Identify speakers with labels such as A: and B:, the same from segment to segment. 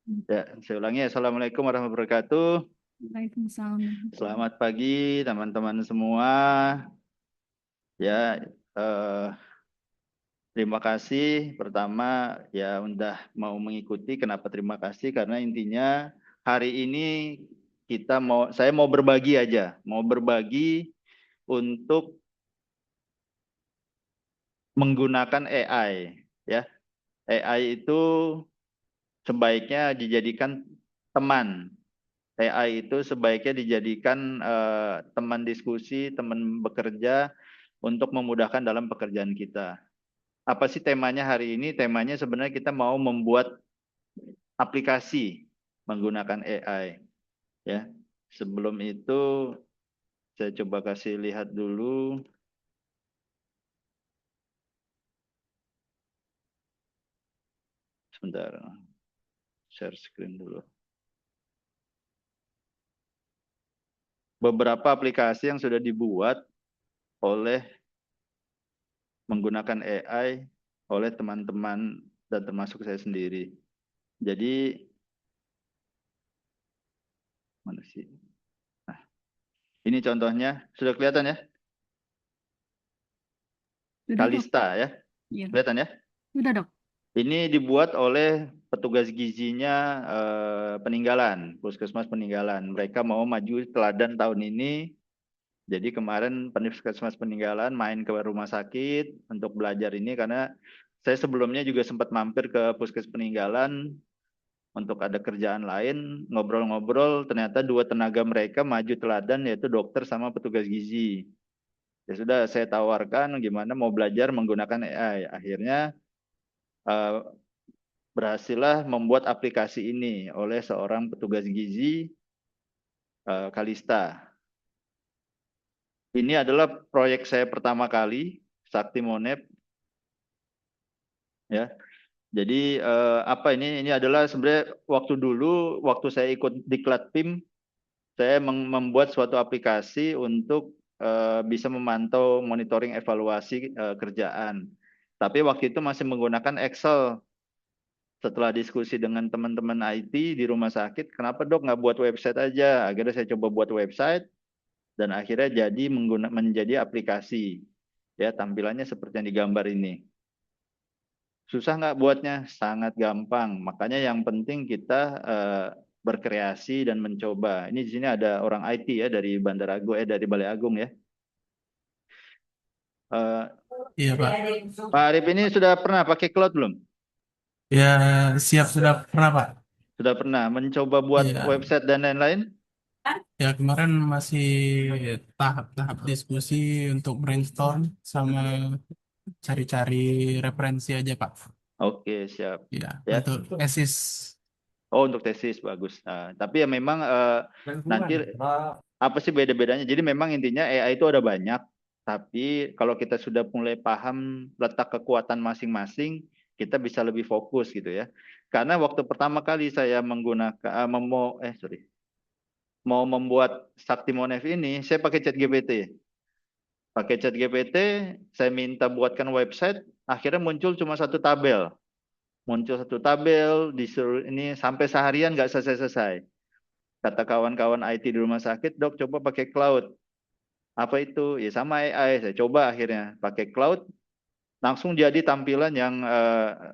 A: Ya, saya ulangi. Assalamualaikum warahmatullahi wabarakatuh.
B: Waalaikumsalam.
A: Selamat pagi teman-teman semua. Ya, terima kasih. Pertama, ya udah mau mengikuti. Kenapa terima kasih? Karena intinya hari ini saya mau berbagi aja, mau berbagi untuk menggunakan AI. Ya, AI itu sebaiknya dijadikan teman. AI itu sebaiknya dijadikan teman diskusi, teman bekerja untuk memudahkan dalam pekerjaan kita. Apa sih temanya hari ini? Temanya sebenarnya kita mau membuat aplikasi menggunakan AI. Ya, sebelum itu saya coba kasih lihat dulu. Sebentar, share screen dulu. Beberapa aplikasi yang sudah dibuat oleh menggunakan AI oleh teman-teman dan termasuk saya sendiri. Jadi mana sih? Ini contohnya, sudah kelihatan ya?
B: Sudah dok.
A: Kalista ya,
B: Iya.
A: kelihatan ya?
B: Sudah dok.
A: Ini dibuat oleh petugas gizinya peninggalan, puskesmas peninggalan. Mereka mau maju teladan tahun ini. Jadi kemarin puskesmas peninggalan main ke rumah sakit untuk belajar ini karena saya sebelumnya juga sempat mampir ke puskes peninggalan untuk ada kerjaan lain, ngobrol-ngobrol, ternyata dua tenaga mereka maju teladan yaitu dokter sama petugas gizi. Ya sudah saya tawarkan gimana mau belajar menggunakan AI. Akhirnya eh, berhasillah membuat aplikasi ini oleh seorang petugas gizi Kalista. Ini adalah proyek saya pertama kali, Sakti Monep, ya. Jadi apa ini? Ini adalah sebenarnya waktu dulu, waktu saya ikut diklat PIM, saya membuat suatu aplikasi untuk bisa memantau monitoring evaluasi kerjaan. Tapi waktu itu masih menggunakan Excel. Setelah diskusi dengan teman-teman IT di rumah sakit, kenapa dok nggak buat website aja? Akhirnya saya coba buat website dan akhirnya jadi menjadi aplikasi. Ya, tampilannya seperti yang digambar ini. Susah nggak buatnya? Sangat gampang. Makanya yang penting kita berkreasi dan mencoba. Ini di sini ada orang IT ya dari Bandar Agung, dari Balai Agung ya. Eh,
B: Iya Pak.
A: Pak Arif ini sudah pernah pakai cloud belum?
B: Ya siap sudah pernah Pak.
A: Sudah pernah mencoba buat
B: Iya.
A: website dan lain-lain?
B: Ya kemarin masih tahap-tahap diskusi untuk brainstorm sama cari-cari referensi aja Pak.
A: Oke, siap.
B: Ya
A: Ya.
B: untuk tesis.
A: Oh, untuk tesis bagus. Nah, tapi ya memang nanti apa sih beda-bedanya? Jadi memang intinya AI itu ada banyak, tapi kalau kita sudah mulai paham letak kekuatan masing-masing, kita bisa lebih fokus gitu ya. Karena waktu pertama kali saya menggunakan mau membuat Sakti Monef ini, saya pakai ChatGPT. Pakai ChatGPT, saya minta buatkan website, akhirnya muncul cuma satu tabel. Muncul satu tabel, disuruh ini sampai seharian nggak selesai-selesai. Kata kawan-kawan IT di rumah sakit, dok coba pakai cloud. Apa itu? Ya sama AI. Saya coba akhirnya pakai cloud, langsung jadi tampilan yang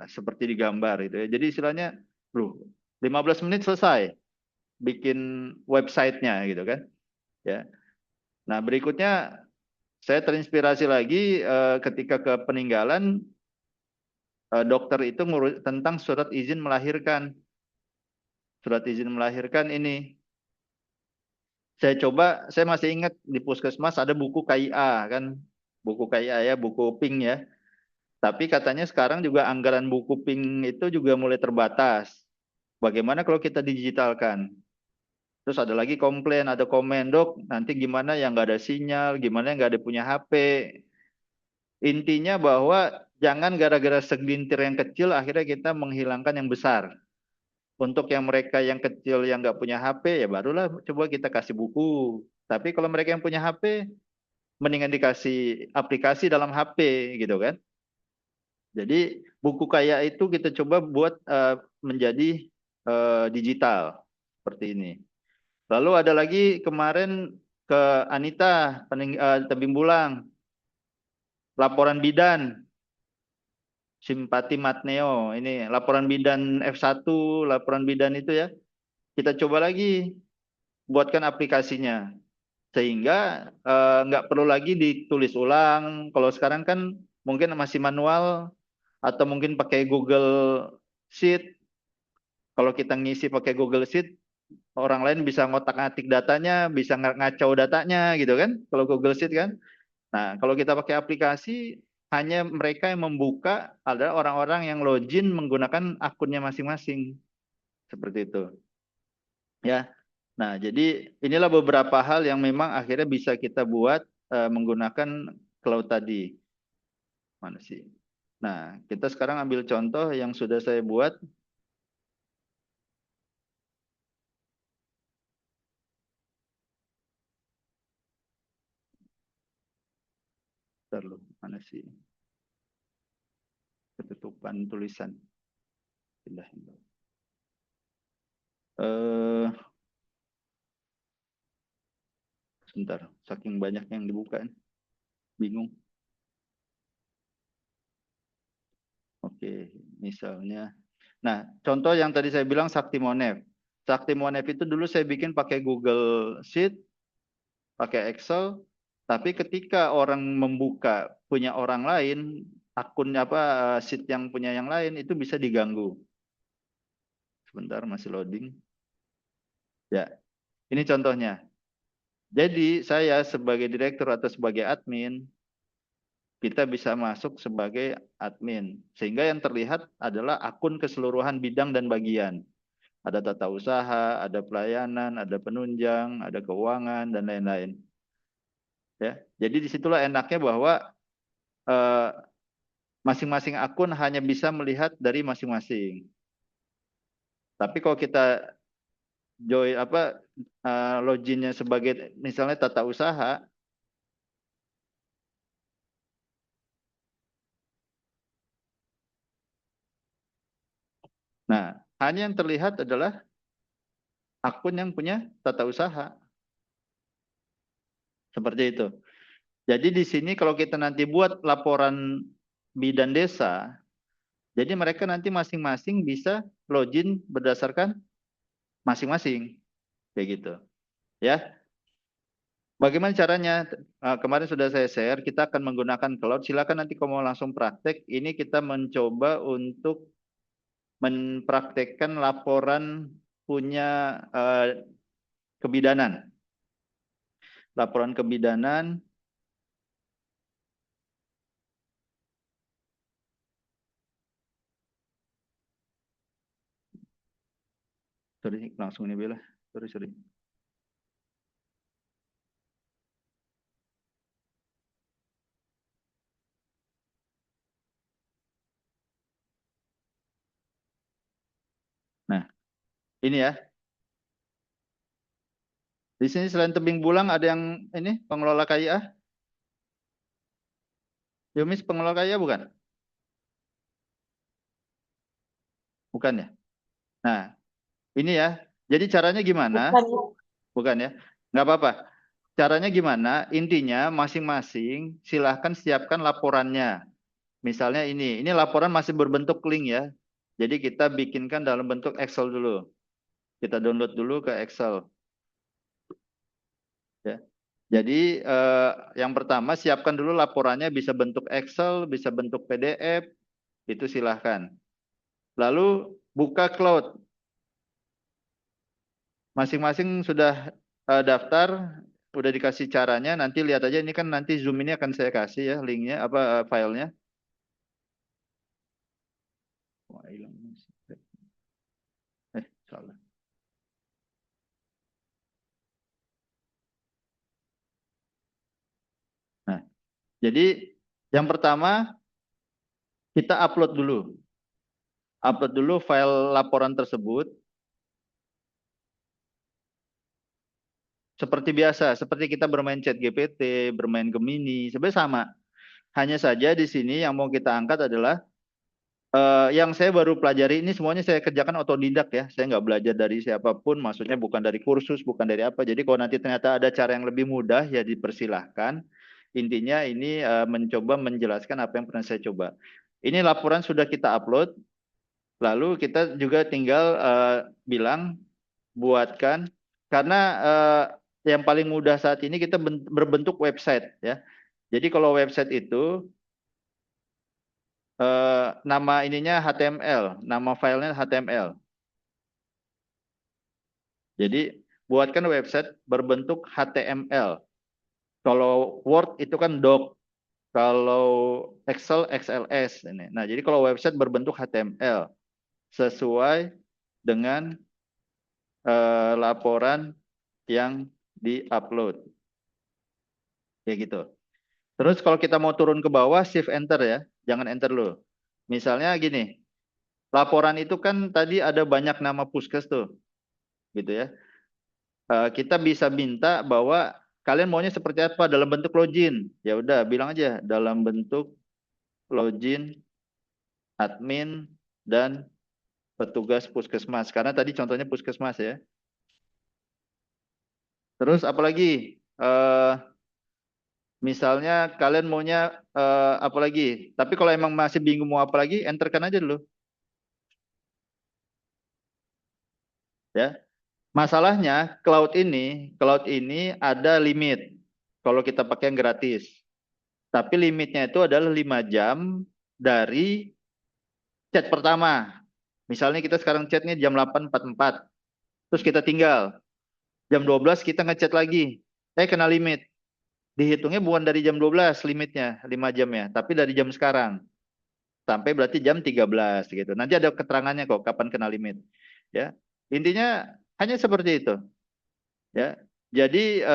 A: seperti digambar gitu ya. Jadi istilahnya, loh, 15 menit selesai bikin websitenya gitu kan. Ya. Nah berikutnya saya terinspirasi lagi ketika ke peninggalan dokter itu ngurus tentang surat izin melahirkan. Surat izin melahirkan ini saya masih ingat di puskesmas ada buku KIA kan, buku KIA ya, buku pink ya. Tapi katanya sekarang juga anggaran buku pink itu juga mulai terbatas. Bagaimana kalau kita digitalkan? Terus ada lagi komplain, ada komen, dok, nanti gimana yang nggak ada sinyal, gimana yang nggak ada punya HP. Intinya bahwa jangan gara-gara segelintir yang kecil akhirnya kita menghilangkan yang besar. Untuk yang mereka yang kecil yang nggak punya HP ya barulah coba kita kasih buku. Tapi kalau mereka yang punya HP, mendingan dikasih aplikasi dalam HP gitu kan. Jadi buku kayak itu kita coba buat menjadi digital seperti ini. Lalu ada lagi kemarin ke Anita Tebing Bulang, laporan bidan simpati matneo ini laporan bidan F1, laporan bidan itu ya. Kita coba lagi buatkan aplikasinya sehingga nggak perlu lagi ditulis ulang. Kalau sekarang kan mungkin masih manual atau mungkin pakai Google Sheet. Kalau kita ngisi pakai Google Sheet, orang lain bisa ngotak-ngatik datanya, bisa ngacau datanya gitu kan. Kalau Google Sheet kan. Nah, kalau kita pakai aplikasi, hanya mereka yang membuka adalah orang-orang yang login menggunakan akunnya masing-masing. Seperti itu. Ya. Nah, jadi inilah beberapa hal yang memang akhirnya bisa kita buat menggunakan cloud tadi. Mana sih? Nah, kita sekarang ambil contoh yang sudah saya buat. Bentar loh, mana sih? Ketutupan tulisan. Pindah. Sebentar, saking banyak yang dibuka, bingung. Oke, misalnya. Nah, contoh yang tadi saya bilang Saktimonep. Saktimonep itu dulu saya bikin pakai Google Sheet, pakai Excel, tapi ketika orang membuka punya orang lain, akun apa sheet yang punya yang lain itu bisa diganggu. Sebentar masih loading. Ya, ini contohnya. Jadi saya sebagai direktur atau sebagai admin, kita bisa masuk sebagai admin. Sehingga yang terlihat adalah akun keseluruhan bidang dan bagian. Ada tata usaha, ada pelayanan, ada penunjang, ada keuangan, dan lain-lain. Ya, jadi disitulah enaknya bahwa eh, masing-masing akun hanya bisa melihat dari masing-masing. Tapi kalau kita join loginnya sebagai misalnya tata usaha, nah hanya yang terlihat adalah akun yang punya tata usaha. Seperti itu. Jadi di sini kalau kita nanti buat laporan bidan desa, jadi mereka nanti masing-masing bisa login berdasarkan masing-masing, kayak gitu. Ya, bagaimana caranya? Kemarin sudah saya share, kita akan menggunakan cloud. Silakan nanti kalau mau langsung praktek. Ini kita mencoba untuk mempraktekkan laporan punya kebidanan. Laporan kebidanan. Sorry, langsung ini bila. Sorry. Nah, ini ya. Di sini selain tebing bulang ada yang ini pengelola KIA. Yumis pengelola KIA bukan? Bukan ya. Nah, ini ya. Jadi caranya gimana?
C: Bukan.
A: Bukan ya. Nggak apa-apa. Caranya gimana? Intinya masing-masing silahkan siapkan laporannya. Misalnya ini laporan masih berbentuk link ya. Jadi kita bikinkan dalam bentuk Excel dulu. Kita download dulu ke Excel. Ya. Jadi yang pertama siapkan dulu laporannya bisa bentuk Excel, bisa bentuk PDF, itu silahkan. Lalu buka cloud. Masing-masing sudah daftar, udah dikasih caranya. Nanti lihat aja ini kan nanti Zoom ini akan saya kasih ya linknya apa filenya. Wah, hilang. Salah. Nah, jadi yang pertama kita upload dulu. Upload dulu file laporan tersebut. Seperti biasa, seperti kita bermain chat GPT, bermain Gemini, sebenarnya sama. Hanya saja di sini yang mau kita angkat adalah Yang saya baru pelajari ini semuanya saya kerjakan otodidak ya. Saya nggak belajar dari siapapun, maksudnya bukan dari kursus, bukan dari apa. Jadi kalau nanti ternyata ada cara yang lebih mudah ya dipersilahkan. Intinya ini mencoba menjelaskan apa yang pernah saya coba. Ini laporan sudah kita upload, lalu kita juga tinggal bilang buatkan karena yang paling mudah saat ini kita berbentuk website ya. Jadi kalau website itu nama ininya HTML, nama filenya HTML. Jadi buatkan website berbentuk HTML. Kalau Word itu kan doc, kalau Excel XLS ini. Nah, jadi kalau website berbentuk HTML sesuai dengan laporan yang di-upload. Kayak gitu. Terus kalau kita mau turun ke bawah, shift enter ya. Jangan enter dulu. Misalnya gini, laporan itu kan tadi ada banyak nama puskes tuh, gitu ya. Kita bisa minta bahwa kalian maunya seperti apa dalam bentuk login. Ya udah, bilang aja dalam bentuk login, admin, dan petugas puskesmas. Karena tadi contohnya puskesmas ya. Terus apalagi? Misalnya kalian maunya apa lagi? Tapi kalau emang masih bingung mau apa lagi, enterkan aja dulu. Ya. Masalahnya cloud ini ada limit. Kalau kita pakai yang gratis. Tapi limitnya itu adalah 5 jam dari chat pertama. Misalnya kita sekarang chatnya jam 8.44. Terus kita tinggal. Jam 12 kita ngechat lagi. Kena limit. Dihitungnya bukan dari jam 12 limitnya, 5 jam ya. Tapi dari jam sekarang. Sampai berarti jam 13 gitu. Nanti ada keterangannya kok kapan kena limit. Ya. Intinya hanya seperti itu. Ya. Jadi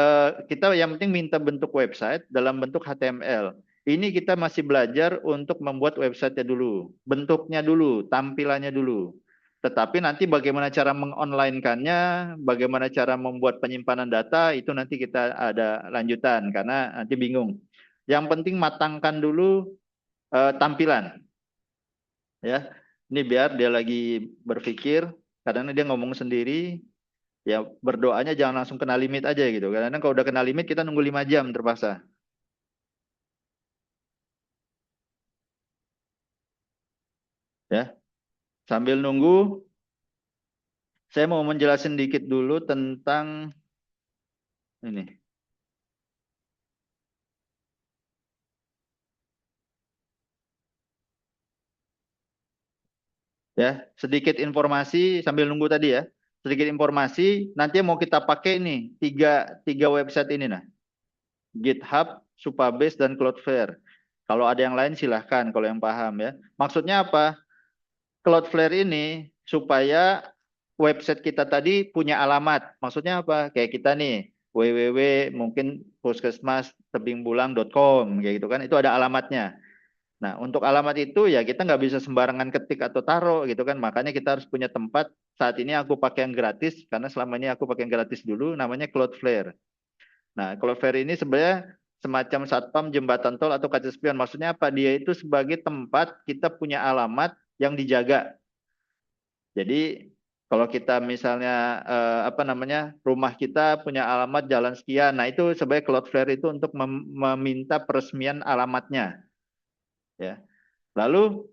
A: kita yang penting minta bentuk website dalam bentuk HTML. Ini kita masih belajar untuk membuat websitenya dulu, bentuknya dulu, tampilannya dulu. Tetapi nanti bagaimana cara mengonline-kannya, bagaimana cara membuat penyimpanan data, itu nanti kita ada lanjutan karena nanti bingung. Yang penting matangkan dulu tampilan, ya. Ini biar dia lagi berpikir, kadang dia ngomong sendiri, ya berdoanya jangan langsung kena limit aja gitu. Karena kalau udah kena limit kita nunggu 5 jam terpaksa. Ya, sambil nunggu, saya mau menjelaskan dikit dulu tentang ini. Ya, sedikit informasi sambil nunggu tadi ya. Sedikit informasi, nanti mau kita pakai nih tiga website ini nah. GitHub, Supabase, dan Cloudflare. Kalau ada yang lain silahkan kalau yang paham ya. Maksudnya apa? Cloudflare ini supaya website kita tadi punya alamat. Maksudnya apa? Kayak kita nih, www mungkin puskesmastebingbulang.com kayak gitu kan. Itu ada alamatnya. Nah, untuk alamat itu ya kita nggak bisa sembarangan ketik atau taruh gitu kan. Makanya kita harus punya tempat. Saat ini aku pakai yang gratis karena selama ini aku pakai yang gratis dulu namanya Cloudflare. Nah, Cloudflare ini sebenarnya semacam satpam jembatan tol atau kaca spion. Maksudnya apa? Dia itu sebagai tempat kita punya alamat yang dijaga. Jadi kalau kita misalnya apa namanya rumah kita punya alamat jalan sekian, nah itu sebagai Cloudflare itu untuk meminta peresmian alamatnya, ya. Lalu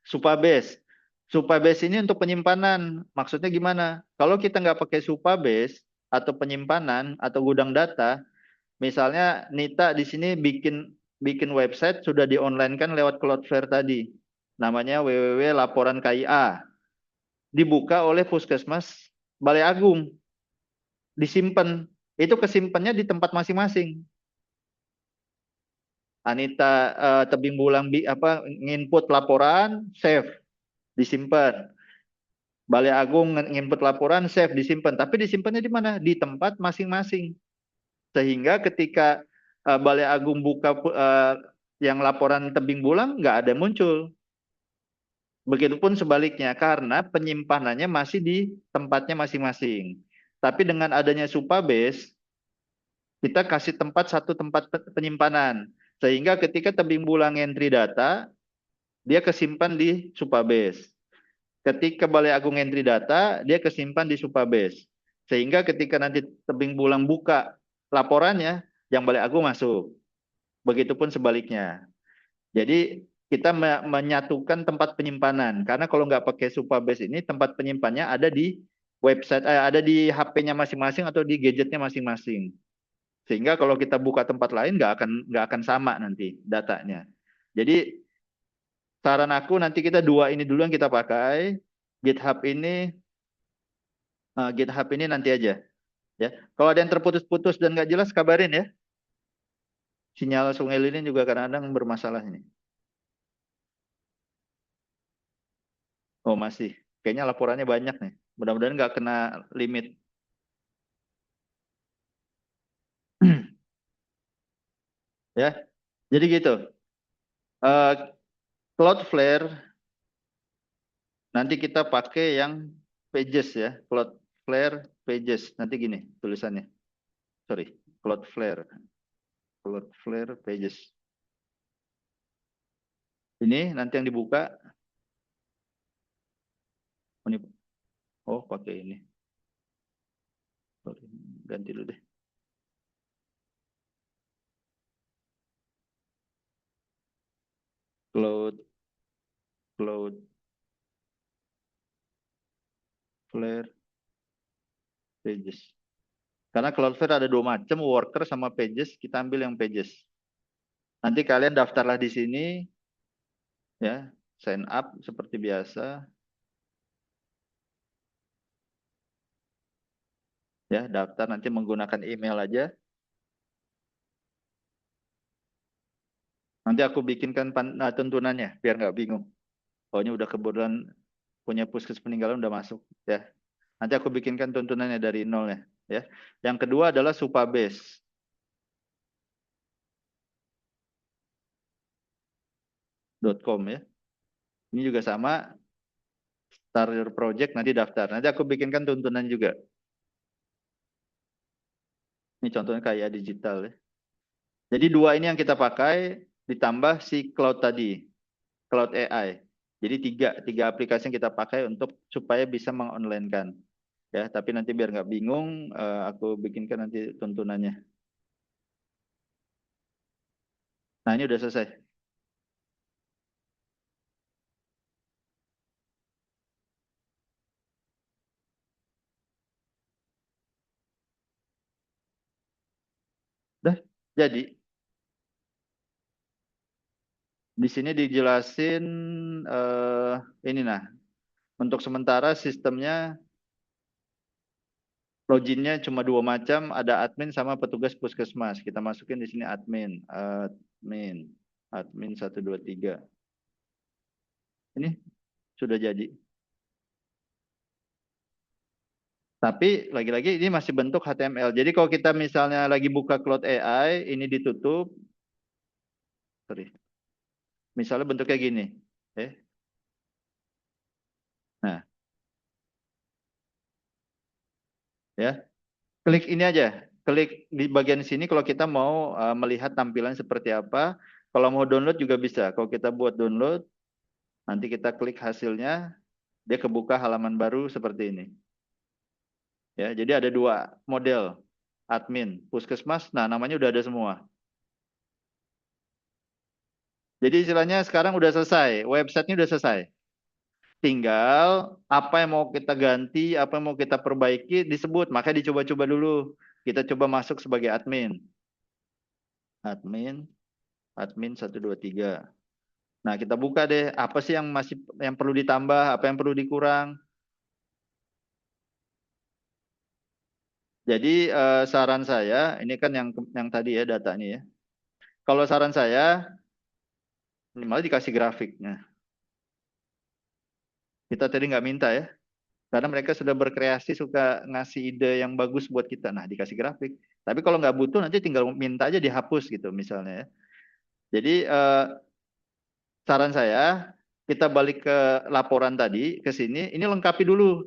A: Supabase, Supabase ini untuk penyimpanan. Maksudnya gimana? Kalau kita nggak pakai Supabase atau penyimpanan atau gudang data, misalnya Nita di sini bikin bikin website sudah di online kan lewat Cloudflare tadi, namanya www.laporan.kia dibuka oleh Puskesmas Balai Agung, disimpan. Itu kesimpannya di tempat masing-masing. Anita Tebing Bulang apa nginput laporan, save, disimpan. Balai Agung nginput laporan, save, disimpan. Tapi disimpannya di mana? Di tempat masing-masing. Sehingga ketika Balai Agung buka yang laporan Tebing Bulang, nggak ada muncul. Begitupun sebaliknya, karena penyimpanannya masih di tempatnya masing-masing. Tapi dengan adanya Supabase, kita kasih tempat satu tempat penyimpanan. Sehingga ketika tebing bulang entry data, dia kesimpan di Supabase. Ketika Balai Agung entry data, dia kesimpan di Supabase. Sehingga ketika nanti tebing bulang buka laporannya, yang Balai Agung masuk. Begitupun sebaliknya. Jadi kita menyatukan tempat penyimpanan. Karena kalau nggak pakai Supabase ini, tempat penyimpanannya ada di website, ada di HP-nya masing-masing atau di gadgetnya masing-masing. Sehingga kalau kita buka tempat lain nggak akan sama nanti datanya. Jadi saran aku nanti kita dua ini dulu yang kita pakai. GitHub ini GitHub ini nanti aja ya. Kalau ada yang terputus-putus dan nggak jelas kabarin ya. Sinyal Sungai Lilin juga kadang-kadang bermasalah ini. Oh masih. Kayaknya laporannya banyak nih. Mudah-mudahan nggak kena limit. Ya. Jadi gitu. Eh, Cloudflare nanti kita pakai yang Pages ya. Cloudflare Pages. Nanti gini tulisannya. Sorry. Cloudflare. Cloudflare Pages. Ini nanti yang dibuka. Oh, pakai ini. Sorry, ganti dulu deh. Cloud, Cloud, Flare, Pages. Karena Cloudflare ada dua macam, Worker sama Pages. Kita ambil yang Pages. Nanti kalian daftarlah di sini, ya, sign up seperti biasa. Ya, daftar nanti menggunakan email aja. Nanti aku bikinkan tuntunannya, biar nggak bingung. Pokoknya udah kebetulan punya puskes peninggalan udah masuk, ya. Nanti aku bikinkan tuntunannya dari nol ya. Yang kedua adalah Supabase. .com ya. Ini juga sama, start your project nanti daftar. Nanti aku bikinkan tuntunan juga. Ini contohnya kayak digital ya. Jadi dua ini yang kita pakai ditambah si cloud tadi, cloud AI. Jadi tiga aplikasi yang kita pakai untuk supaya bisa mengonlinekan. Ya, tapi nanti biar nggak bingung, aku bikinkan nanti tuntunannya. Nah ini udah selesai. Udah jadi. Di sini dijelasin ini nah. Untuk sementara sistemnya loginnya cuma dua macam, ada admin sama petugas puskesmas. Kita masukin di sini admin 123. Ini sudah jadi. Tapi lagi-lagi ini masih bentuk HTML. Jadi kalau kita misalnya lagi buka Cloud AI, ini ditutup. Sorry. Misalnya bentuknya gini. Nah, ya. Klik ini aja. Klik di bagian sini kalau kita mau melihat tampilan seperti apa. Kalau mau download juga bisa. Kalau kita buat download, nanti kita klik hasilnya, dia kebuka halaman baru seperti ini. Ya, jadi ada dua model admin, puskesmas. Nah, namanya udah ada semua. Jadi istilahnya sekarang udah selesai, websitenya udah selesai. Tinggal apa yang mau kita ganti, apa yang mau kita perbaiki disebut. Makanya dicoba-coba dulu. Kita coba masuk sebagai admin. Admin, admin 123. Nah, kita buka deh apa sih yang perlu ditambah, apa yang perlu dikurang. Jadi saran saya, ini kan yang tadi ya datanya ya. Kalau saran saya minimal dikasih grafiknya. Kita tadi nggak minta ya, karena mereka sudah berkreasi suka ngasih ide yang bagus buat kita. Nah, dikasih grafik. Tapi kalau nggak butuh nanti tinggal minta aja dihapus gitu misalnya ya. Jadi saran saya kita balik ke laporan tadi ke sini. Ini lengkapi dulu.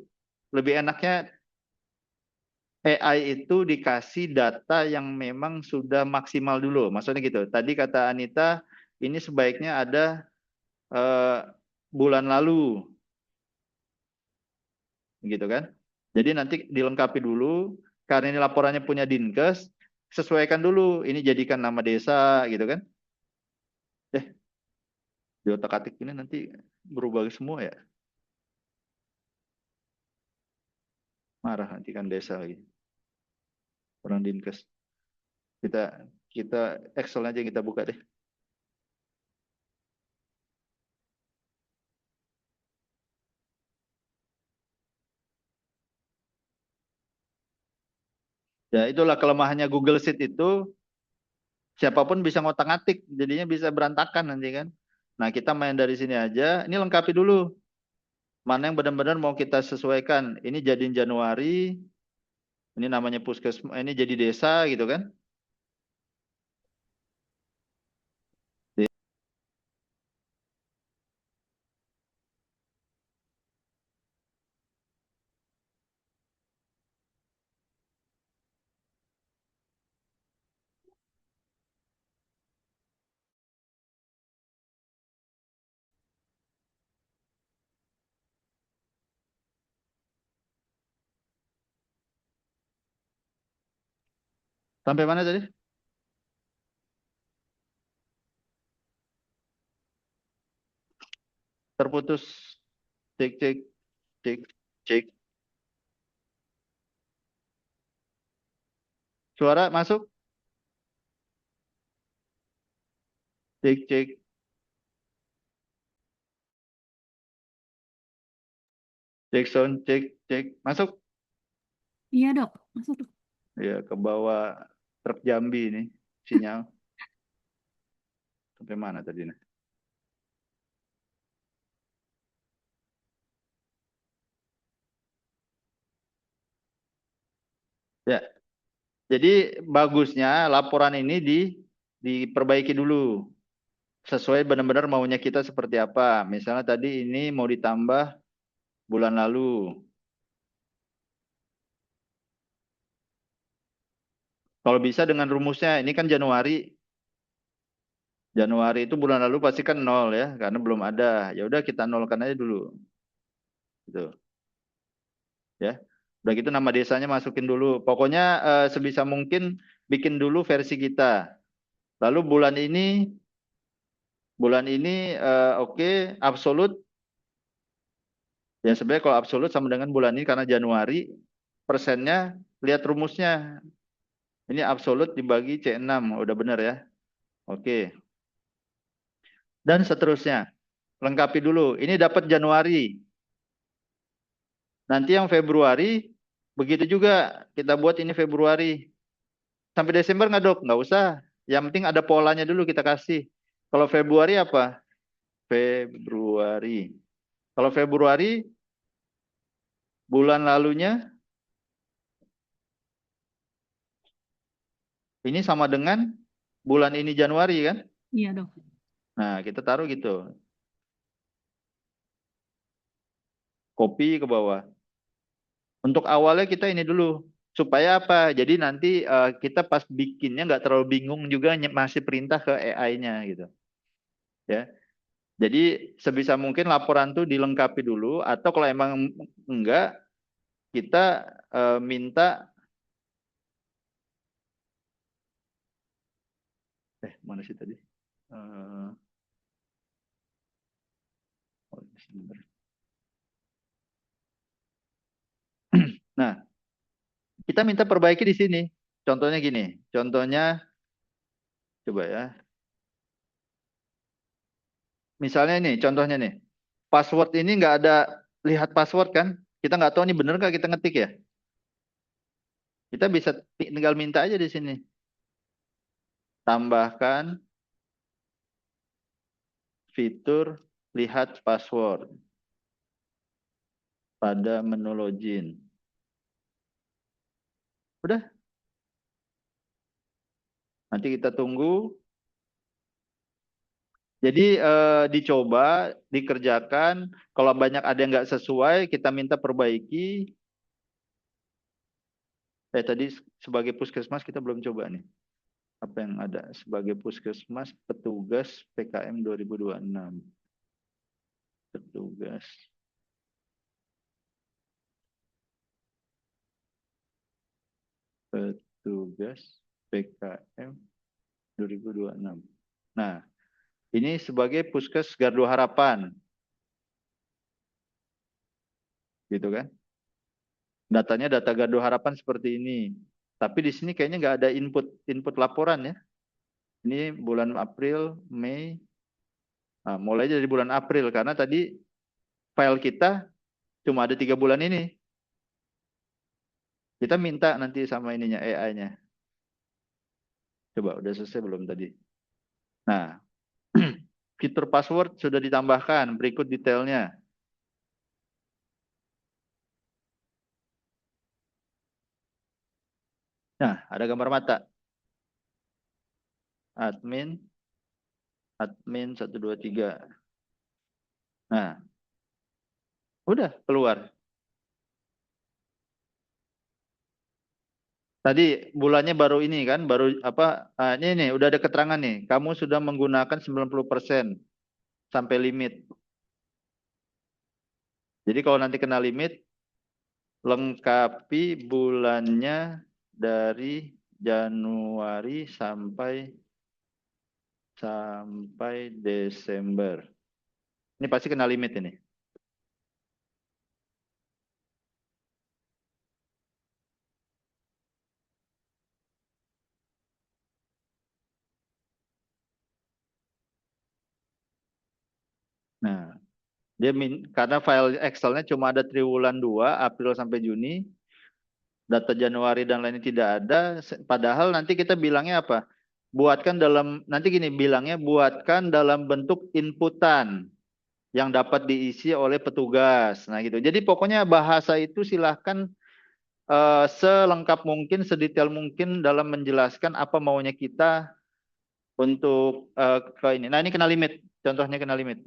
A: Lebih enaknya AI itu dikasih data yang memang sudah maksimal dulu. Maksudnya gitu. Tadi kata Anita, ini sebaiknya ada eh, bulan lalu, gitu kan? Jadi nanti dilengkapi dulu, karena ini laporannya punya Dinkes, sesuaikan dulu, ini jadikan nama desa, gitu kan? Di otak-atik ini nanti berubah semua ya, marah nanti kan desa lagi, orang Dinkes. Kita kita Excel aja yang kita buka deh. Ya itulah kelemahannya Google Sheet itu, siapapun bisa ngotak-ngatik, jadinya bisa berantakan nanti kan. Nah kita main dari sini aja, ini lengkapi dulu, mana yang benar-benar mau kita sesuaikan. Ini jadiin Januari, ini namanya puskesmas, ini jadi desa gitu kan. Sampai mana tadi? Terputus. Cek cek cek cek. Suara masuk? Cek cek. Cek sound cek cek. Masuk?
C: Iya dok, masuk dok.
A: Ya ke bawah truk Jambi ini sinyal. Sampai mana tadi nih? Ya, jadi bagusnya laporan ini diperbaiki dulu sesuai benar-benar maunya kita seperti apa. Misalnya tadi ini mau ditambah bulan lalu. Kalau bisa dengan rumusnya, ini kan Januari. Januari itu bulan lalu pasti kan nol ya, karena belum ada. Ya udah kita nolkan aja dulu. Gitu. Ya. Udah gitu nama desanya masukin dulu. Pokoknya sebisa mungkin bikin dulu versi kita. Lalu bulan ini oke, absolut. Ya sebenarnya kalau absolut sama dengan bulan ini karena Januari, persennya lihat rumusnya. Ini absolut dibagi C6, udah benar ya. Oke. Dan seterusnya. Lengkapi dulu. Ini dapat Januari. Nanti yang Februari, begitu juga. Kita buat ini Februari. Sampai Desember nggak dok? Nggak usah. Yang penting ada polanya dulu kita kasih. Kalau Februari apa? Februari. Kalau Februari, bulan lalunya, ini sama dengan bulan ini Januari kan?
C: Iya dok.
A: Nah, kita taruh gitu. Copy ke bawah. Untuk awalnya kita ini dulu. Supaya apa? Jadi nanti kita pas bikinnya nggak terlalu bingung juga masih perintah ke AI-nya gitu. Ya. Jadi sebisa mungkin laporan tuh dilengkapi dulu atau kalau emang enggak kita minta mana sih tadi? Eh, oh, sebentar. Nah, kita minta perbaiki di sini. Contohnya gini. Contohnya coba ya. Misalnya nih, contohnya nih. Password ini nggak ada lihat password kan? Kita nggak tahu ini bener nggak kita ngetik ya. Kita bisa tinggal minta aja di sini. Tambahkan fitur lihat password pada menu login. Udah, nanti kita tunggu. Jadi dicoba, dikerjakan. Kalau banyak ada yang nggak sesuai, kita minta perbaiki. Tadi sebagai puskesmas kita belum coba nih. Apa yang ada sebagai puskesmas petugas PKM 2026. Petugas. Petugas PKM 2026. Nah, ini sebagai Puskes Gardu Harapan. Gitu kan? Datanya data Gardu Harapan seperti ini. Tapi di sini kayaknya nggak ada input laporan ya. Ini bulan April, Mei. Nah, mulai dari bulan April karena tadi file kita cuma ada 3 bulan ini. Kita minta nanti sama ininya AI-nya. Coba udah selesai belum tadi? Nah, fitur password sudah ditambahkan. Berikut detailnya. Nah, ada gambar mata. Admin 123. Nah, udah keluar. Tadi bulannya baru ini kan, baru apa? Ini nih, udah ada keterangan nih. Kamu sudah menggunakan 90% sampai limit. Jadi kalau nanti kena limit, lengkapi bulannya dari Januari sampai Desember. Ini pasti kena limit ini. Nah, karena file Excel-nya cuma ada triwulan 2, April sampai Juni, data Januari dan lainnya tidak ada, padahal nanti kita bilangnya apa? Nanti gini, bilangnya buatkan dalam bentuk inputan yang dapat diisi oleh petugas. Nah gitu. Jadi pokoknya bahasa itu silahkan selengkap mungkin, sedetail mungkin dalam menjelaskan apa maunya kita untuk ke ini. Nah ini kena limit, contohnya kena limit.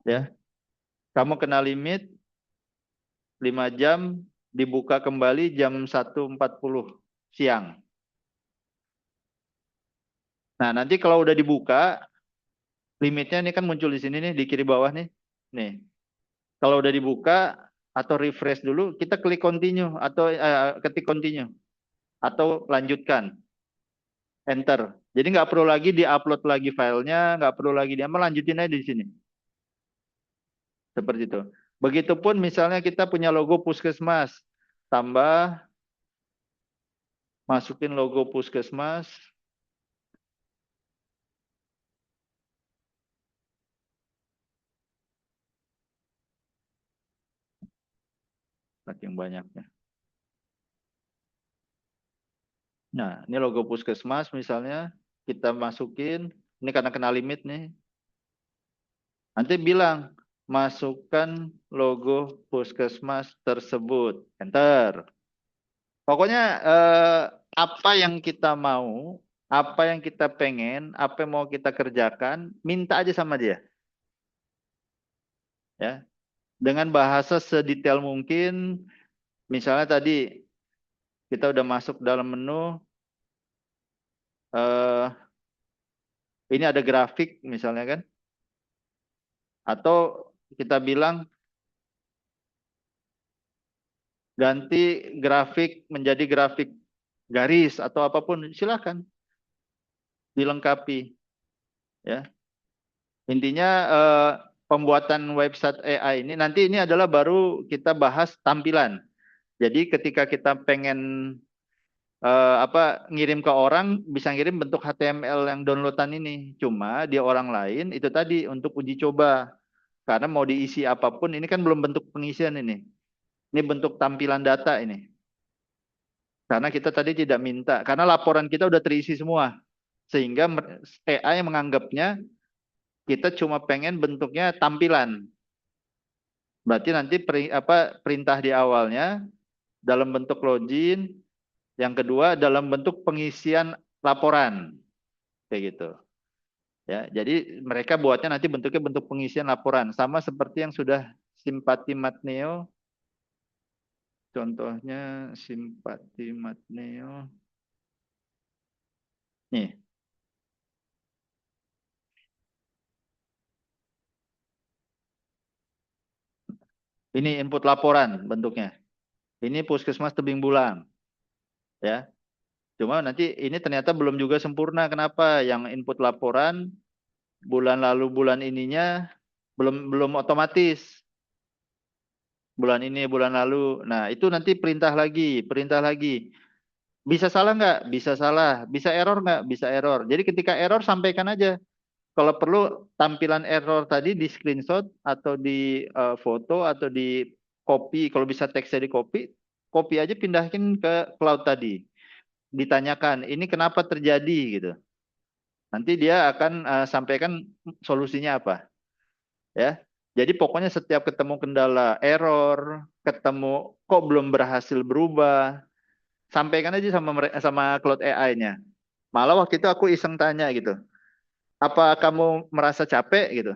A: Ya, kamu kena limit 5 jam, dibuka kembali jam 1.40 siang. Nah nanti kalau udah dibuka, limitnya ini kan muncul di sini nih, di kiri bawah nih. Nih, kalau udah dibuka atau refresh dulu, kita klik continue atau ketik continue atau lanjutkan, enter. Jadi nggak perlu lagi diupload lagi filenya, nggak perlu lagi lanjutin aja di sini. Seperti itu. Begitupun misalnya kita punya logo Puskesmas, tambah, masukin logo Puskesmas. Saking banyaknya. Nah, ini logo Puskesmas misalnya, kita masukin, ini karena kena limit nih. Nanti bilang, masukkan logo Puskesmas tersebut. Enter. Pokoknya apa yang kita mau, apa yang kita pengen, apa yang mau kita kerjakan, minta aja sama dia. Ya. Dengan bahasa sedetail mungkin, misalnya tadi kita udah masuk dalam menu, ini ada grafik misalnya kan, atau kita bilang ganti grafik menjadi grafik garis atau apapun, silakan dilengkapi. Ya, intinya pembuatan website AI ini nanti ini adalah baru kita bahas tampilan. Jadi ketika kita pengen ngirim ke orang, bisa ngirim bentuk HTML yang downloadan ini. Cuma dia orang lain itu tadi untuk uji coba. Karena mau diisi apapun ini kan belum bentuk pengisian ini. Ini bentuk tampilan data ini. Karena kita tadi tidak minta, karena laporan kita udah terisi semua. Sehingga AI menganggapnya kita cuma pengen bentuknya tampilan. Berarti nanti perintah di awalnya dalam bentuk login, yang kedua dalam bentuk pengisian laporan. Kayak gitu. Ya, jadi mereka buatnya nanti bentuknya bentuk pengisian laporan sama seperti yang sudah Simpati Matneo. Contohnya Simpati Matneo. Nih. Ini input laporan bentuknya. Ini Puskesmas Tebing Bulang, ya. Cuma nanti ini ternyata belum juga sempurna. Kenapa? Yang input laporan bulan lalu bulan ininya belum otomatis. Bulan ini bulan lalu. Nah, itu nanti perintah lagi, perintah lagi. Bisa salah nggak? Bisa salah. Bisa error nggak? Bisa error. Jadi ketika error sampaikan aja. Kalau perlu tampilan error tadi di screenshot atau di foto atau di copy. Kalau bisa teksnya di copy, copy aja pindahin ke cloud tadi. Ditanyakan, ini kenapa terjadi gitu. Nanti dia akan sampaikan solusinya apa, ya. Jadi pokoknya setiap ketemu kendala error, ketemu kok belum berhasil berubah, sampaikan aja sama Cloud AI-nya. Malah waktu itu aku iseng tanya gitu, apa kamu merasa capek gitu?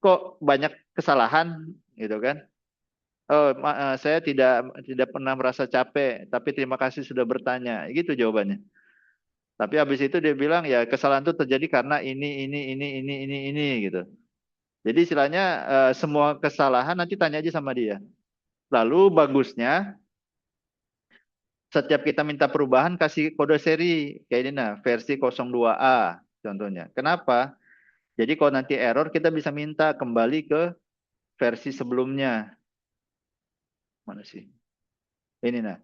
A: Kok banyak kesalahan gitu kan? Oh, saya tidak pernah merasa capek, tapi terima kasih sudah bertanya. Gitu jawabannya. Tapi habis itu dia bilang ya kesalahan itu terjadi karena ini gitu. Jadi istilahnya semua kesalahan nanti tanya aja sama dia. Lalu bagusnya setiap kita minta perubahan kasih kode seri kayak ini nah versi 02A contohnya. Kenapa? Jadi kalau nanti error kita bisa minta kembali ke versi sebelumnya. Mana sih? Ini nah.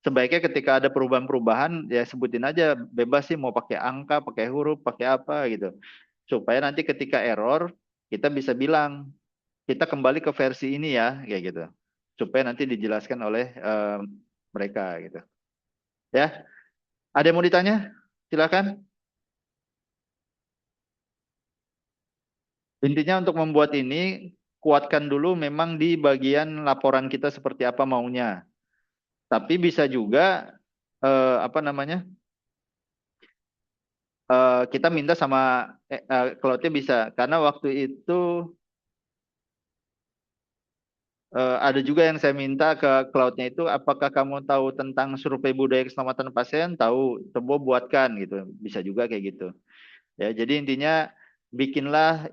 A: Sebaiknya ketika ada perubahan-perubahan ya sebutin aja bebas sih mau pakai angka, pakai huruf, pakai apa gitu. Supaya nanti ketika error kita bisa bilang kita kembali ke versi ini ya kayak gitu. Supaya nanti dijelaskan oleh mereka gitu. Ya, ada yang mau ditanya? Silakan. Intinya untuk membuat ini kuatkan dulu memang di bagian laporan kita seperti apa maunya. Tapi bisa juga apa namanya? Kita minta sama cloud-nya bisa karena waktu itu ada juga yang saya minta ke cloud-nya itu apakah kamu tahu tentang survei budaya keselamatan pasien? Tahu, coba buatkan gitu. Bisa juga kayak gitu. Ya, jadi intinya bikinlah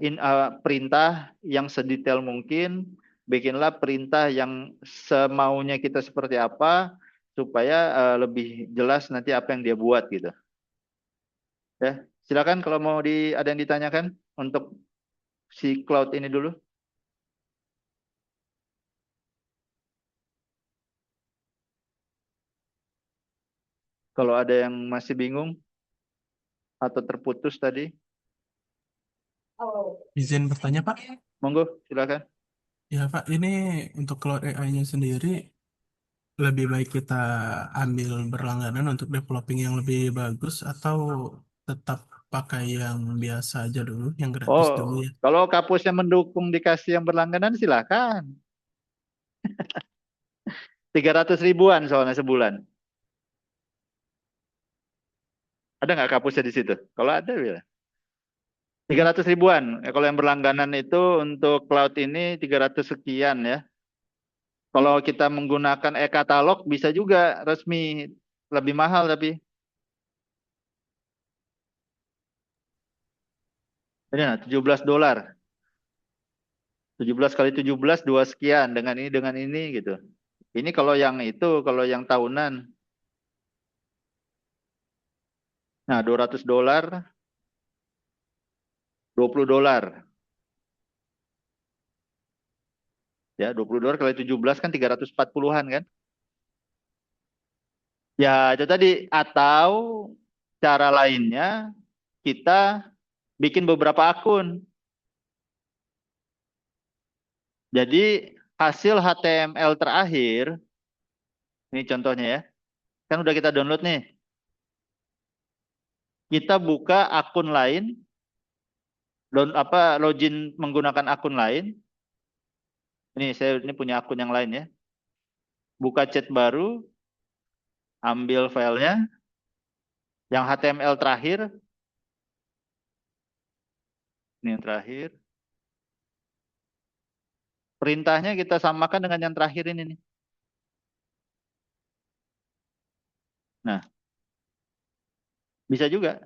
A: perintah yang sedetail mungkin, bikinlah perintah yang semaunya kita seperti apa supaya lebih jelas nanti apa yang dia buat gitu. Ya, silakan kalau mau ada yang ditanyakan untuk si cloud ini dulu. Kalau ada yang masih bingung atau terputus tadi,
B: Izin bertanya, Pak.
A: monggo silakan.
B: Ya, Pak, ini untuk Cloud AI-nya sendiri lebih baik kita ambil berlangganan untuk developing yang lebih bagus atau tetap pakai yang biasa aja dulu, yang gratis dulu
A: Oh,
B: ya.
A: kalau kapusnya mendukung dikasih yang berlangganan silakan. 300 ribuan soalnya sebulan. Ada nggak kapusnya di situ? Kalau ada ya. 300 ribuan. Kalau yang berlangganan itu untuk cloud ini 300 sekian ya. Kalau kita menggunakan e-katalog bisa juga resmi lebih mahal tapi. Ini nah, $17. 17 kali 17 dua sekian dengan ini gitu. Ini kalau yang itu kalau yang tahunan. Nah, $200, $20. Ya, $20 kali 17 kan 340-an kan? Ya, itu tadi atau cara lainnya kita bikin beberapa akun. Jadi hasil HTML terakhir, ini contohnya ya, kan udah kita download nih. Kita buka akun lain, login menggunakan akun lain. Ini punya akun yang lain ya. Buka chat baru, ambil filenya, yang HTML terakhir, ini yang terakhir. Perintahnya kita samakan dengan yang terakhir ini nih. Nah, bisa juga.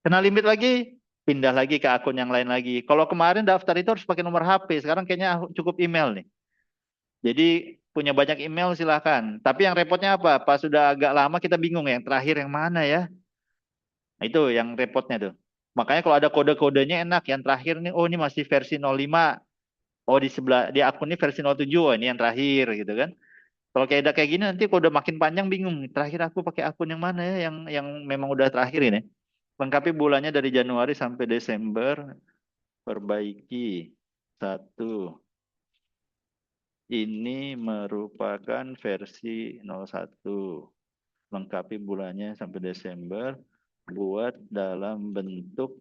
A: Kena limit lagi, pindah lagi ke akun yang lain lagi. Kalau kemarin daftar itu harus pakai nomor HP, sekarang kayaknya cukup email nih. Jadi punya banyak email silahkan. Tapi yang repotnya apa? Pas sudah agak lama kita bingung yang terakhir yang mana ya. Nah, itu yang repotnya tuh. Makanya kalau ada kode-kodenya enak. Yang terakhir nih, oh ini masih versi 05. Oh di sebelah di akun ini versi 07. Oh ini yang terakhir gitu kan. Kalau kayak ada kayak gini nanti kalau udah makin panjang bingung. Terakhir aku pakai akun yang mana ya yang memang udah terakhir ini. Lengkapi bulannya dari Januari sampai Desember. Perbaiki. Satu. Ini merupakan versi 01. Lengkapi bulannya sampai Desember. Buat dalam bentuk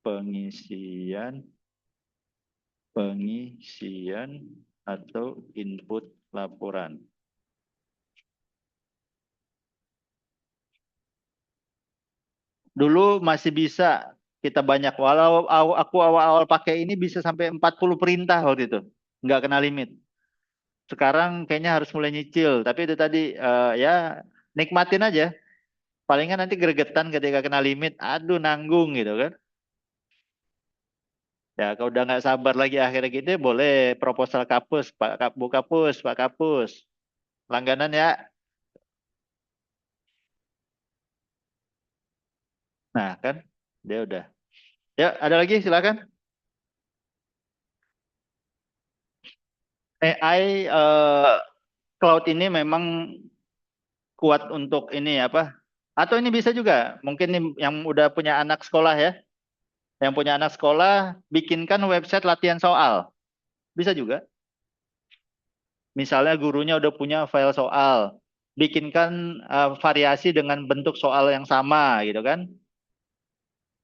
A: pengisian atau input laporan. Dulu masih bisa kita banyak. Walau aku awal-awal pakai ini bisa sampai 40 perintah waktu itu. Nggak kena limit. Sekarang kayaknya harus mulai nyicil. Tapi itu tadi ya nikmatin aja. Palingan nanti gregetan ketika kena limit. Aduh nanggung gitu kan. Ya kalau udah nggak sabar lagi akhirnya gitu boleh proposal kapus. Bu Kapus, Pak Kapus. Langganan ya. Nah kan dia udah. Ya ada lagi silakan. AI cloud ini memang kuat untuk ini apa? Atau ini bisa juga, mungkin nih yang udah punya anak sekolah ya, yang punya anak sekolah bikinkan website latihan soal, bisa juga. Misalnya gurunya udah punya file soal, bikinkan variasi dengan bentuk soal yang sama gitu kan.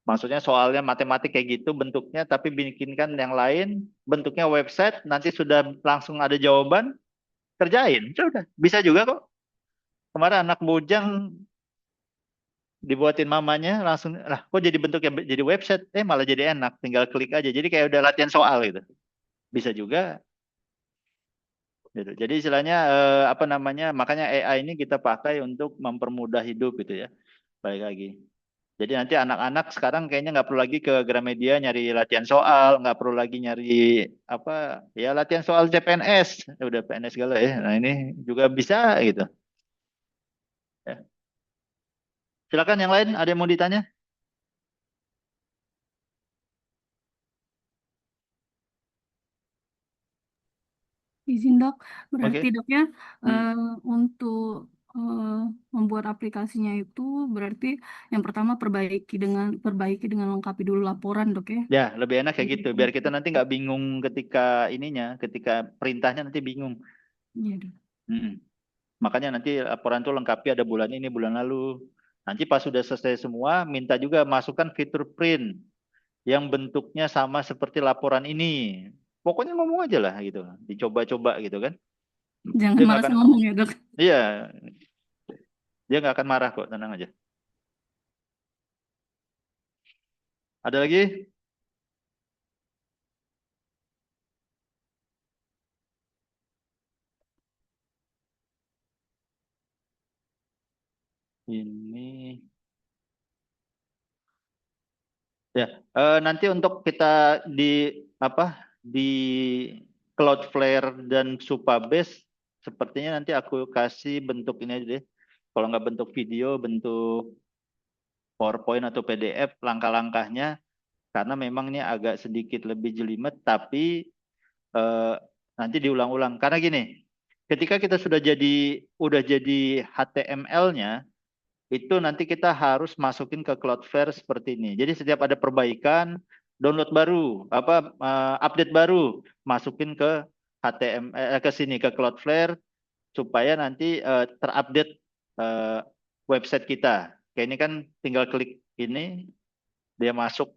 A: Maksudnya soalnya matematik kayak gitu bentuknya, tapi bikinkan yang lain, bentuknya website, nanti sudah langsung ada jawaban, kerjain. Sudah, bisa juga kok. Kemarin anak bujang dibuatin mamanya langsung lah kok jadi bentuknya jadi website malah jadi enak tinggal klik aja jadi kayak udah latihan soal gitu bisa juga gitu jadi istilahnya apa namanya makanya AI ini kita pakai untuk mempermudah hidup gitu ya balik lagi jadi nanti anak-anak sekarang kayaknya nggak perlu lagi ke Gramedia nyari latihan soal nggak perlu lagi nyari apa ya latihan soal CPNS udah PNS segala ya nah ini juga bisa gitu ya. Silakan yang lain ada yang mau ditanya.
C: Izin dok, berarti
A: Oke.
C: dok ya
A: Hmm.
C: untuk membuat aplikasinya itu berarti yang pertama perbaiki dengan lengkapi dulu laporan dok ya.
A: Ya, lebih enak kayak gitu. Biar kita
C: Iya
A: nanti nggak bingung ketika ininya, ketika perintahnya nanti bingung.
C: dok.
A: Mm-mm. Makanya nanti laporan tuh lengkapi ada bulan ini, bulan lalu. Nanti pas sudah selesai semua, minta juga masukkan fitur print yang bentuknya sama seperti laporan ini. Pokoknya ngomong aja lah gitu, dicoba-coba gitu kan.
C: Jangan
A: Dia nggak
C: malas
A: akan,
C: ngomong ya dok.
A: iya, dia nggak akan marah kok, tenang aja. Ada lagi? Ini. Ya, nanti untuk kita di apa di Cloudflare dan Supabase, sepertinya nanti aku kasih bentuk ini aja deh. Kalau nggak bentuk video, bentuk PowerPoint atau PDF, langkah-langkahnya, karena memang ini agak sedikit lebih jelimet, tapi eh, nanti diulang-ulang. Karena gini, ketika kita udah jadi HTML-nya, itu nanti kita harus masukin ke Cloudflare seperti ini. Jadi setiap ada perbaikan, download baru, update baru, masukin ke ke sini ke Cloudflare supaya nanti terupdate eh, website kita. Kayak ini kan tinggal klik ini dia masuk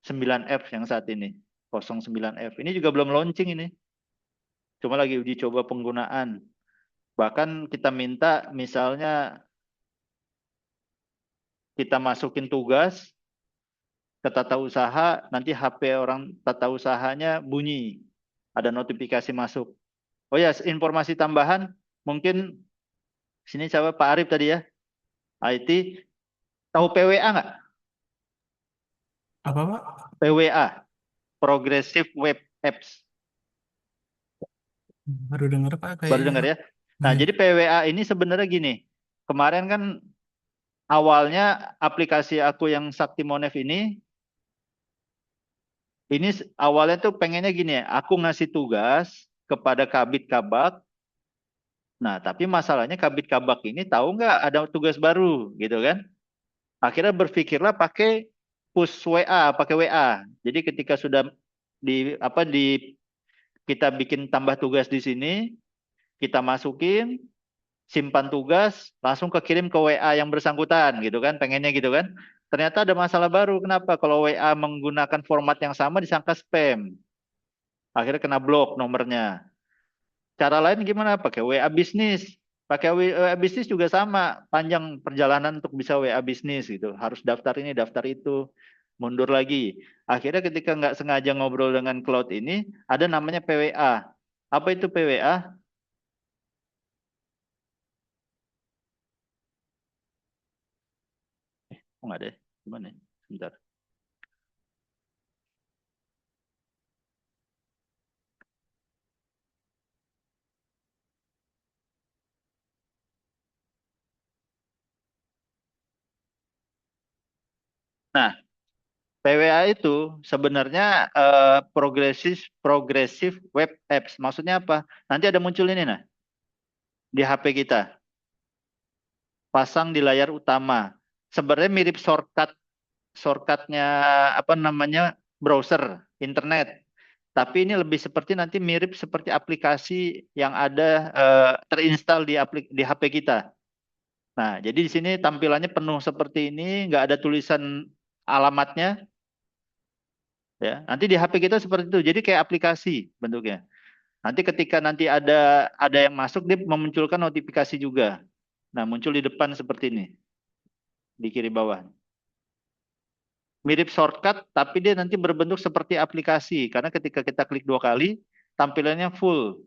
A: 9F yang saat ini. 09F. Ini juga belum launching ini. Cuma lagi uji coba penggunaan. Bahkan kita minta misalnya kita masukin tugas ke tata usaha, nanti HP orang tata usahanya bunyi. Ada notifikasi masuk. Oh ya, informasi tambahan, mungkin sini coba Pak Arif tadi ya, IT, tahu PWA nggak?
B: Apa Pak?
A: PWA, Progressive Web Apps.
B: Baru dengar Pak
A: Baru
B: kayaknya.
A: dengar ya? Nah,
B: Iya.
A: jadi PWA ini sebenarnya gini. Kemarin kan awalnya aplikasi aku yang Sakti Monef ini awalnya tuh pengennya gini ya, aku ngasih tugas kepada Kabid Kabak. Nah, tapi masalahnya Kabid Kabak ini tahu nggak ada tugas baru gitu kan? Akhirnya berpikirlah pakai push WA, pakai WA. Jadi ketika sudah di kita bikin tambah tugas di sini, kita masukin, simpan tugas, langsung kekirim ke WA yang bersangkutan gitu kan, pengennya gitu kan. Ternyata ada masalah baru. Kenapa? Kalau WA menggunakan format yang sama disangka spam. Akhirnya kena blok nomornya. Cara lain gimana? Pakai WA bisnis. Pakai WA bisnis juga sama. Panjang perjalanan untuk bisa WA bisnis gitu. Harus daftar ini, daftar itu. Mundur lagi. Akhirnya ketika nggak sengaja ngobrol dengan cloud ini, ada namanya PWA. Apa itu PWA? Oh nggak ada. Gimana? Sebentar. Nah, PWA itu sebenarnya progressive web apps. Maksudnya apa? Nanti ada muncul ini nah di HP kita, pasang di layar utama. Sebenarnya mirip shortcutnya apa namanya browser internet. Tapi ini lebih seperti nanti mirip seperti aplikasi yang ada terinstall di HP kita. Nah, jadi di sini tampilannya penuh seperti ini, nggak ada tulisan alamatnya, ya. Nanti di HP kita seperti itu. Jadi kayak aplikasi bentuknya. Nanti ketika nanti ada yang masuk dia memunculkan notifikasi juga. Nah, muncul di depan seperti ini di kiri bawah. Mirip shortcut tapi dia nanti berbentuk seperti aplikasi karena ketika kita klik 2 kali tampilannya full.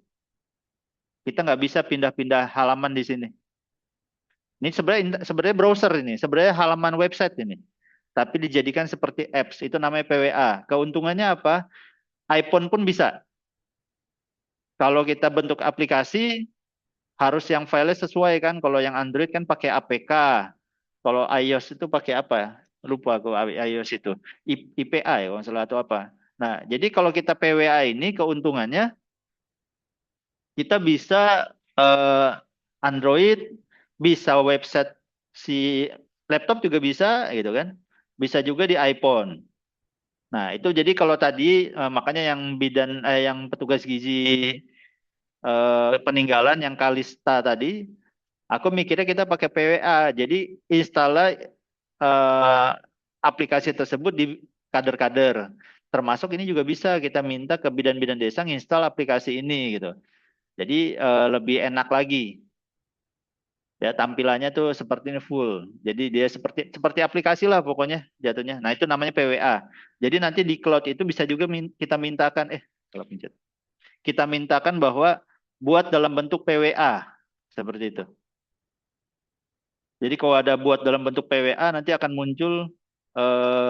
A: Kita nggak bisa pindah-pindah halaman di sini. Ini sebenarnya browser ini, sebenarnya halaman website ini. Tapi dijadikan seperti apps, itu namanya PWA. Keuntungannya apa? iPhone pun bisa. Kalau kita bentuk aplikasi, harus yang filenya sesuai kan. Kalau yang Android kan pakai APK. Kalau iOS itu pakai apa? Lupa aku iOS itu. IPA ya, kalau nggak salah atau apa. Nah, jadi kalau kita PWA ini keuntungannya kita bisa eh, Android, bisa website si laptop juga bisa gitu kan. Bisa juga di iPhone. Nah, itu jadi kalau tadi makanya yang yang petugas gizi peninggalan yang Kalista tadi, aku mikirnya kita pakai PWA. Jadi install aplikasi tersebut di kader-kader. Termasuk ini juga bisa kita minta ke bidan-bidan desa install aplikasi ini gitu. Jadi lebih enak lagi. Ya tampilannya tuh seperti ini full. Jadi dia seperti aplikasi lah pokoknya jatuhnya. Nah, itu namanya PWA. Jadi nanti di cloud itu bisa juga kita mintakan kalau pencet. Kita mintakan bahwa buat dalam bentuk PWA seperti itu. Jadi kalau ada buat dalam bentuk PWA nanti akan muncul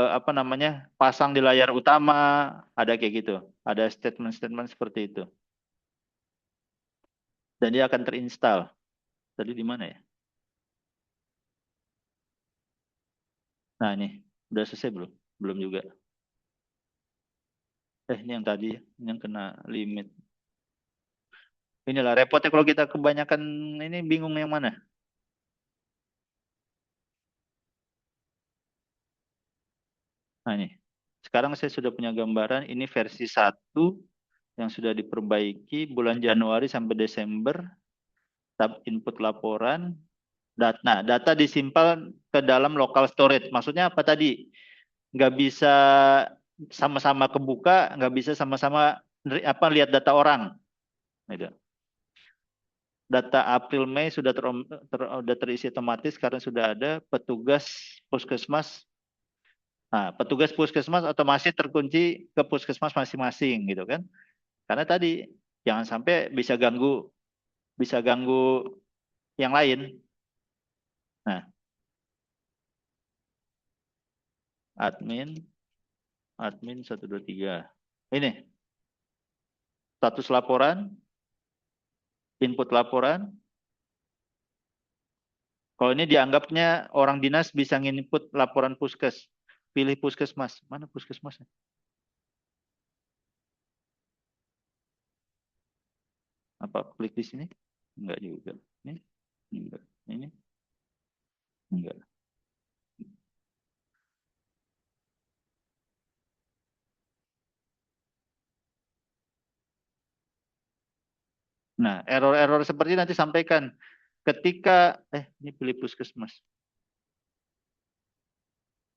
A: apa namanya? Pasang di layar utama, ada kayak gitu. Ada statement-statement seperti itu. Dan dia akan terinstall. Tadi di mana ya? Nah, ini udah selesai belum? Belum juga. Ini yang tadi, ini yang kena limit. Inilah repotnya kalau kita kebanyakan ini bingung yang mana. Nah, ini. Sekarang saya sudah punya gambaran, ini versi 1 yang sudah diperbaiki bulan Januari sampai Desember. Tab input laporan, data. Nah, data disimpan ke dalam local storage. Maksudnya apa tadi? Nggak bisa sama-sama kebuka, nggak bisa sama-sama apa lihat data orang. Gitu. Data April Mei sudah terisi otomatis karena sudah ada petugas puskesmas. Nah, petugas puskesmas otomatis terkunci ke puskesmas masing-masing gitu kan. Karena tadi jangan sampai bisa ganggu yang lain. Nah, admin admin 1, 2, 3. Ini status laporan, input laporan. Kalau ini dianggapnya orang dinas bisa nginput laporan puskes. Pilih puskesmas. Mana puskesmasnya? Apa klik di sini? Enggak juga. Ini? Enggak. Ini? Enggak. Nah, error-error seperti ini nanti sampaikan. Ketika, ini pilih puskesmas.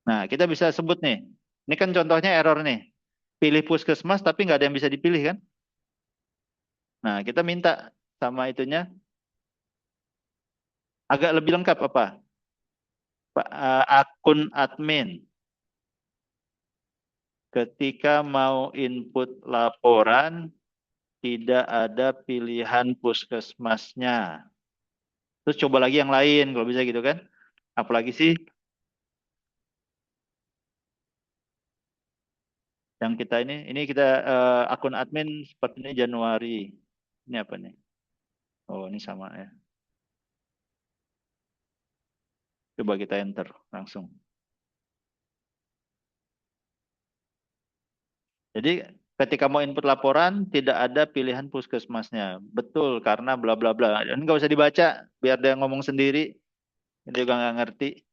A: Nah, kita bisa sebut nih. Ini kan contohnya error nih. Pilih puskesmas tapi nggak ada yang bisa dipilih kan? Nah, kita minta sama itunya agak lebih lengkap apa? Akun admin. Ketika mau input laporan, tidak ada pilihan puskesmasnya. Terus coba lagi yang lain kalau bisa gitu kan? Apalagi sih yang kita ini kita akun admin seperti ini Januari. Ini apa nih? Oh, ini sama ya. Coba kita enter langsung. Jadi ketika mau input laporan tidak ada pilihan puskesmasnya. Betul karena bla bla bla. Ini nggak usah dibaca biar dia ngomong sendiri. Dia juga nggak ngerti.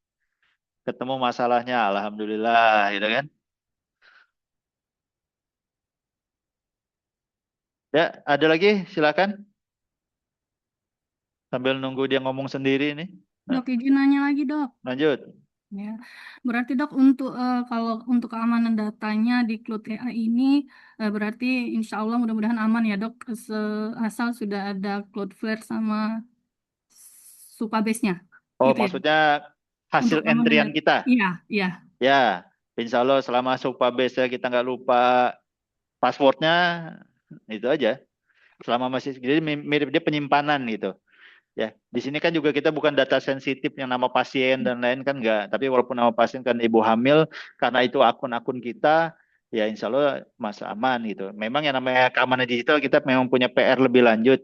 A: Ketemu masalahnya, alhamdulillah, gitu kan? Ya, ada lagi, silakan. Sambil nunggu dia ngomong sendiri ini. Nah,
C: Dok, izin nanya lagi, Dok.
A: lanjut.
C: Ya, berarti Dok untuk kalau untuk keamanan datanya di Cloud AI ini berarti insya Allah mudah-mudahan aman ya Dok, asal sudah ada Cloudflare sama Supabase-nya,
A: Oh,
C: gitu ya.
A: maksudnya
C: Untuk
A: hasil
C: keamanan
A: entrian
C: data.
A: kita.
C: Iya, iya.
A: Ya, insya Allah selama Supabase kita nggak lupa passwordnya, itu aja. Selama masih, jadi mirip dia penyimpanan gitu. Ya, di sini kan juga kita bukan data sensitif yang nama pasien dan lain kan enggak. Tapi walaupun nama pasien kan ibu hamil, karena itu akun-akun kita, ya insya Allah masih aman gitu. Memang yang namanya keamanan digital kita memang punya PR lebih lanjut.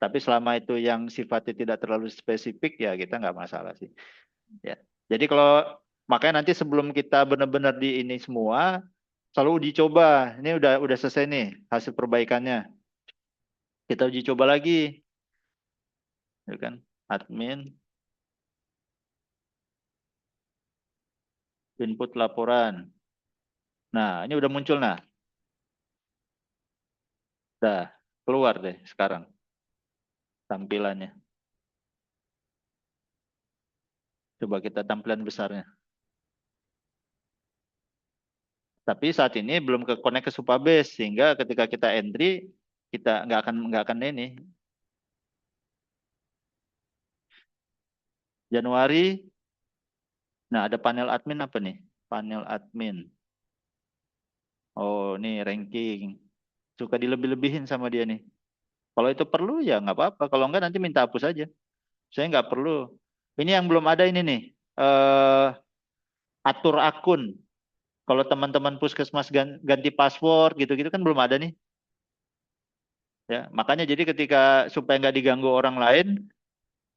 A: Tapi selama itu yang sifatnya tidak terlalu spesifik, ya kita nggak masalah sih. Ya. Jadi kalau makanya nanti sebelum kita benar-benar di ini semua, selalu uji coba. Ini udah selesai nih hasil perbaikannya. Kita uji coba lagi, ya kan? Admin input laporan. Nah, ini udah muncul nah. Dah, keluar deh sekarang tampilannya. Coba kita tampilan besarnya. Tapi saat ini belum ke connect ke Supabase sehingga ketika kita entry kita nggak akan ini. Januari. Nah, ada panel admin apa nih? Panel admin. Oh, ini ranking. Suka dilebih-lebihin sama dia nih. Kalau itu perlu ya nggak apa-apa. Kalau nggak nanti minta hapus aja. Saya nggak perlu. Ini yang belum ada ini nih. Atur akun. Kalau teman-teman puskesmas ganti password gitu-gitu kan belum ada nih. Ya, makanya jadi ketika supaya nggak diganggu orang lain,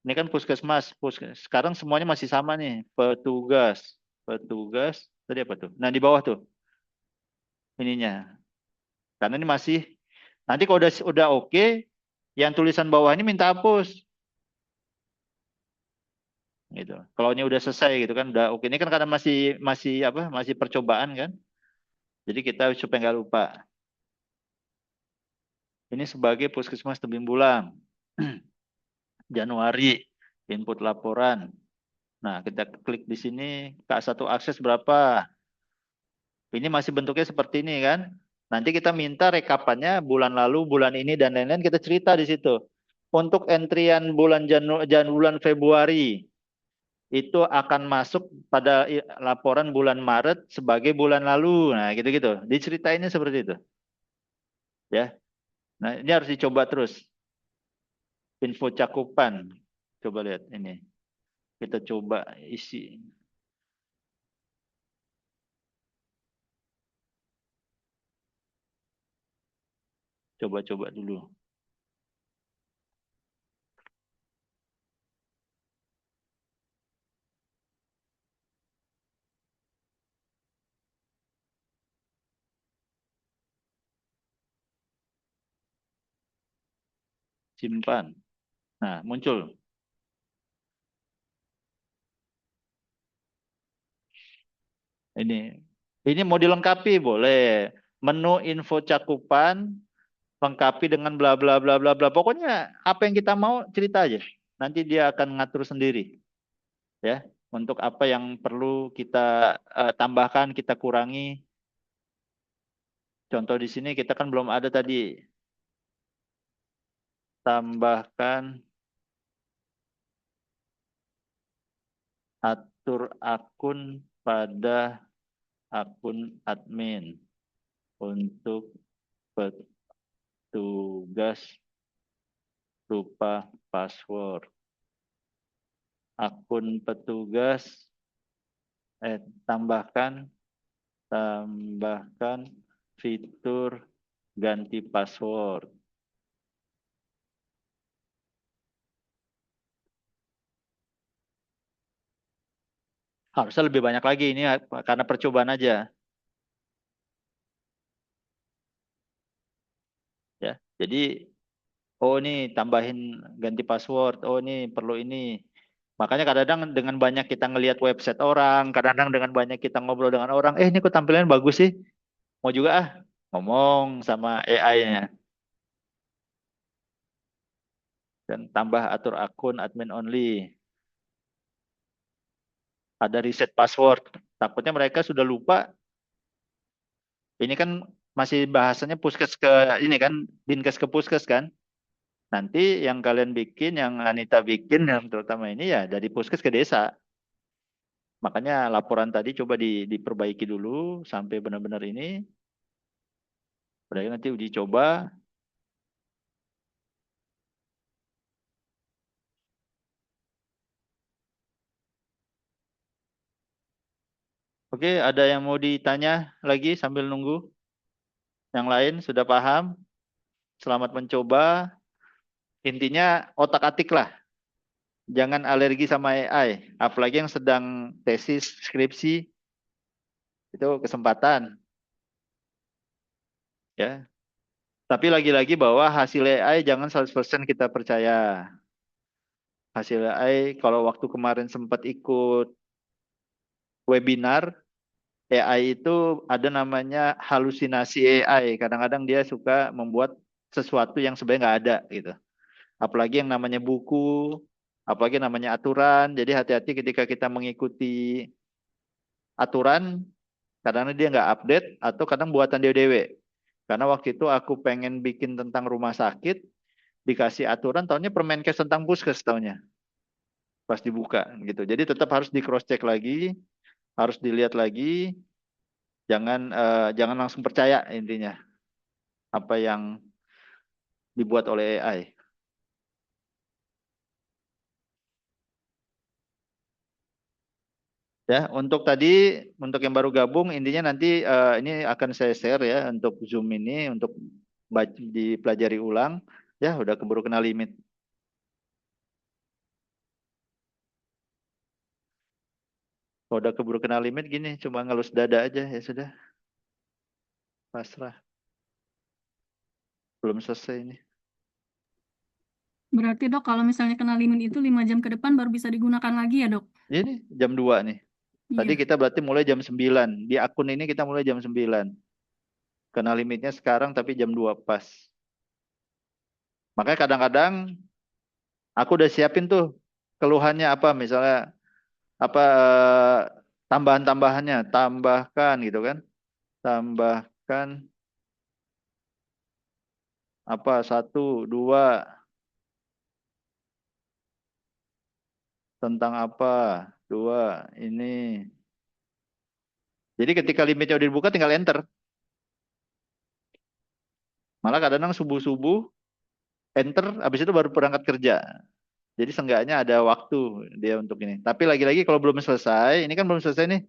A: ini kan puskesmas, sekarang semuanya masih sama nih, petugas, petugas, tadi apa tuh? Nah di bawah tuh ininya, karena ini masih, nanti kalau udah oke, yang tulisan bawah ini minta hapus, gitu. Kalau ini udah selesai gitu kan, udah oke. Ini kan karena masih masih apa? Masih percobaan kan, jadi kita supaya nggak lupa. Ini sebagai puskesmas Tebing Bulang. Januari, input laporan. Nah, kita klik di sini, K1 akses berapa? Ini masih bentuknya seperti ini kan? Nanti kita minta rekapannya bulan lalu, bulan ini, dan lain-lain, kita cerita di situ. Untuk entrian bulan Februari, itu akan masuk pada laporan bulan Maret sebagai bulan lalu. Nah, gitu-gitu. Diceritainnya seperti itu. Ya. Nah, ini harus dicoba terus. Info cakupan. Coba lihat ini. Kita coba isi. Coba-coba dulu. Simpan. Nah, muncul. Ini mau dilengkapi boleh. Menu info cakupan lengkapi dengan bla bla bla bla bla. Pokoknya apa yang kita mau cerita aja. Nanti dia akan ngatur sendiri, ya. Untuk apa yang perlu kita tambahkan, kita kurangi. Contoh di sini kita kan belum ada tadi. Tambahkan atur akun pada akun admin untuk petugas lupa password. Akun petugas tambahkan fitur ganti password. Harusnya lebih banyak lagi ini karena percobaan aja. Ya. Jadi oh ini tambahin ganti password, oh ini perlu ini. Makanya kadang-kadang dengan banyak kita ngelihat website orang, kadang-kadang dengan banyak kita ngobrol dengan orang, ini kok tampilannya bagus sih. Mau juga ngomong sama AI-nya. Dan tambah atur akun admin only. Ada reset password. Takutnya mereka sudah lupa. Ini kan masih bahasanya puskes ke ini kan, dinkes ke puskes kan. Nanti yang kalian bikin, yang Anita bikin, yang terutama ini ya dari puskes ke desa. Makanya laporan tadi coba diperbaiki dulu sampai benar-benar ini. Berarti nanti uji coba. Oke, ada yang mau ditanya lagi sambil nunggu? Yang lain sudah paham? Selamat mencoba. Intinya otak-atik lah. Jangan alergi sama AI. Apalagi yang sedang tesis, skripsi, itu kesempatan. Ya. Tapi lagi-lagi bahwa hasil AI jangan 100% kita percaya. Hasil AI, kalau waktu kemarin sempat ikut webinar, AI itu ada namanya halusinasi AI. Kadang-kadang dia suka membuat sesuatu yang sebenarnya nggak ada gitu. Apalagi yang namanya buku, apalagi namanya aturan. Jadi hati-hati ketika kita mengikuti aturan, kadang-kadang dia nggak update atau kadang buatan dia dewe. Karena waktu itu aku pengen bikin tentang rumah sakit, dikasih aturan, tahunya Permenkes tentang puskes tahunya. Pas dibuka gitu. Jadi tetap harus di cross check lagi, harus dilihat lagi, jangan langsung percaya intinya apa yang dibuat oleh AI. Ya, untuk tadi, untuk yang baru gabung, intinya nanti ini akan saya share ya untuk Zoom ini untuk dipelajari ulang. Ya, udah keburu kena limit. Kalau udah keburu kena limit gini, cuma ngelus dada aja ya sudah, pasrah. Belum selesai ini.
C: Berarti dok, kalau misalnya kena limit itu 5 jam ke depan baru bisa digunakan lagi ya dok?
A: Ini jam 2 nih. Tadi
C: Iya.
A: kita berarti mulai jam 9. Di akun ini kita mulai jam 9. Kena limitnya sekarang tapi jam 2 pas. Makanya kadang-kadang aku udah siapin tuh keluhannya apa misalnya apa tambahan-tambahannya, tambahkan gitu kan. Tambahkan apa 1, 2 tentang apa, 2 ini. Jadi ketika limitnya udah dibuka tinggal enter. Malah kadang-kadang subuh-subuh enter, habis itu baru berangkat kerja. Jadi seenggaknya ada waktu dia untuk ini. Tapi lagi-lagi kalau belum selesai, ini kan belum selesai nih.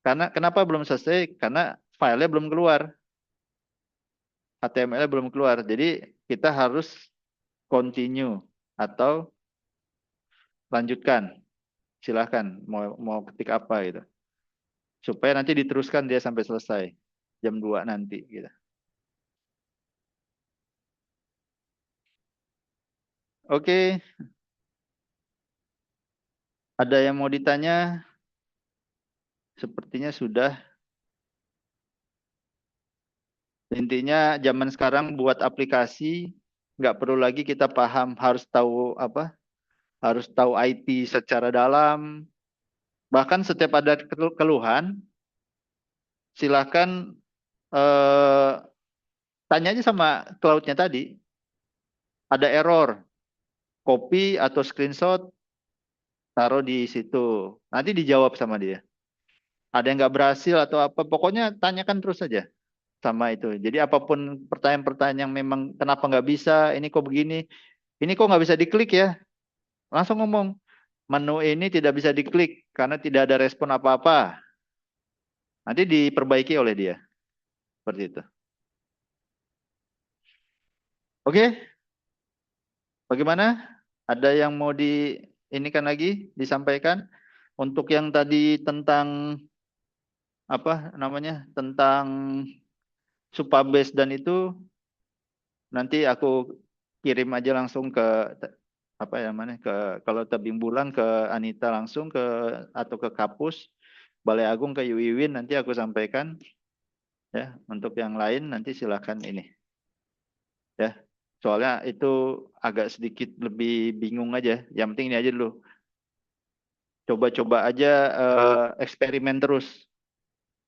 A: Karena kenapa belum selesai? Karena filenya belum keluar. HTML belum keluar. Jadi kita harus continue atau lanjutkan. Silahkan mau ketik apa gitu. Supaya nanti diteruskan dia sampai selesai. Jam 2 nanti gitu. Oke. Ada yang mau ditanya? Sepertinya sudah. Intinya zaman sekarang buat aplikasi nggak perlu lagi kita paham harus tahu apa? Harus tahu IT secara dalam. Bahkan setiap ada keluhan, silakan tanya aja sama cloud-nya tadi. Ada error, copy atau screenshot, taruh di situ. Nanti dijawab sama dia. Ada yang nggak berhasil atau apa, pokoknya tanyakan terus saja sama itu. Jadi apapun pertanyaan-pertanyaan yang memang kenapa nggak bisa, ini kok begini, ini kok nggak bisa diklik ya, langsung ngomong menu ini tidak bisa diklik karena tidak ada respon apa-apa. Nanti diperbaiki oleh dia. Seperti itu. Oke? Bagaimana? Ada yang mau diinikan lagi, disampaikan? Untuk yang tadi tentang apa namanya? Tentang Supabase dan itu nanti aku kirim aja langsung ke apa ya mana ke kalau tebing bulan ke Anita langsung ke atau ke Kapus Balai Agung ke Wiwin nanti aku sampaikan ya. Untuk yang lain nanti silakan ini ya. Soalnya itu agak sedikit lebih bingung aja. Yang penting ini aja dulu. Coba-coba aja eksperimen terus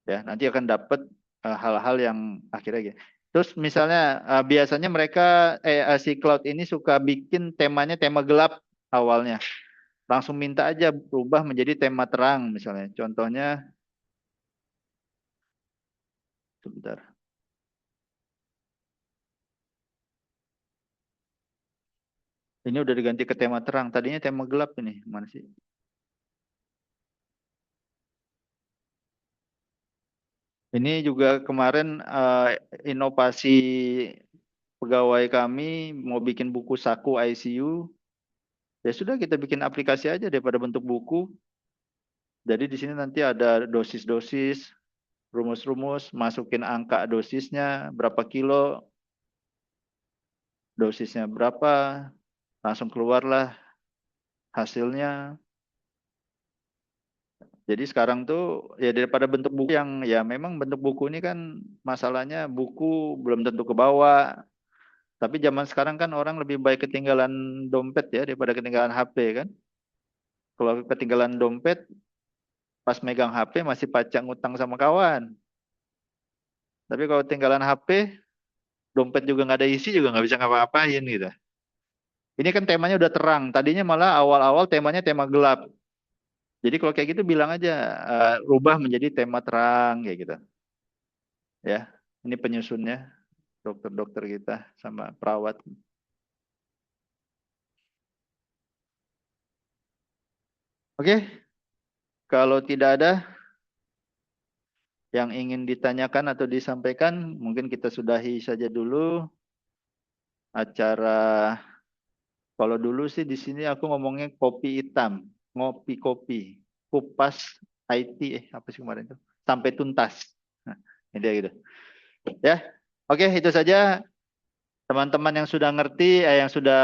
A: ya. Nanti akan dapat hal-hal yang akhirnya gitu. Terus misalnya biasanya mereka si cloud ini suka bikin temanya tema gelap awalnya. Langsung minta aja berubah menjadi tema terang misalnya. Contohnya sebentar. Ini udah diganti ke tema terang. Tadinya tema gelap ini. Mana sih? Ini juga kemarin inovasi pegawai kami mau bikin buku saku ICU. Ya sudah kita bikin aplikasi aja daripada bentuk buku. Jadi di sini nanti ada dosis-dosis, rumus-rumus, masukin angka dosisnya, berapa kilo, dosisnya berapa, langsung keluarlah hasilnya. Jadi sekarang tuh ya daripada bentuk buku yang ya memang bentuk buku ini kan masalahnya buku belum tentu kebawa. Tapi zaman sekarang kan orang lebih baik ketinggalan dompet ya daripada ketinggalan HP kan. Kalau ketinggalan dompet pas megang HP masih pacang utang sama kawan. Tapi kalau ketinggalan HP dompet juga nggak ada isi juga nggak bisa ngapa-ngapain gitu. Ini kan temanya udah terang. Tadinya malah awal-awal temanya tema gelap. Jadi kalau kayak gitu bilang aja rubah menjadi tema terang kayak gitu. Ya, ini penyusunnya dokter-dokter kita sama perawat. Oke, kalau tidak ada yang ingin ditanyakan atau disampaikan, mungkin kita sudahi saja dulu acara. Kalau dulu sih di sini aku ngomongnya kopi hitam, ngopi kopi, kupas IT, apa sih kemarin itu, sampai tuntas. Nah, ini dia gitu. Ya, oke itu saja teman-teman yang sudah ngerti, yang sudah